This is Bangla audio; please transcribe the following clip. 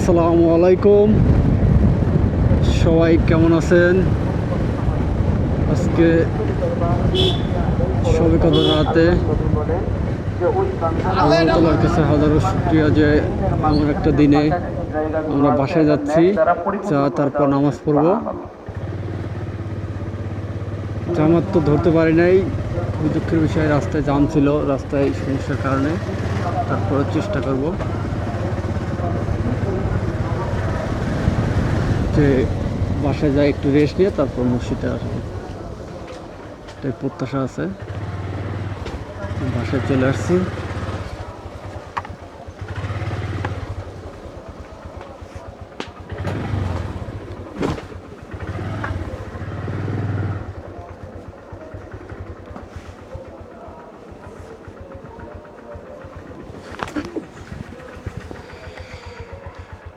আসসালামু আলাইকুম, সবাই কেমন আছেন? আজকে সবে কদর রাতে আল্লাহ তাআলার কাছে হাজারো শুকরিয়া যে এমন একটা দিনে আমরা বাসায় যাচ্ছি, তারপর নামাজ পড়ব। জামাত তো ধরতে পারি নাই, খুবই দুঃখের বিষয়। রাস্তায় জাম ছিল, রাস্তায় সমস্যার কারণে। তারপরে চেষ্টা করব যে বাসায় যাই, একটু রেস্ট নিয়ে তারপর মসজিদে আসবো, এটাই প্রত্যাশা আছে। বাসায় চলে আসছি।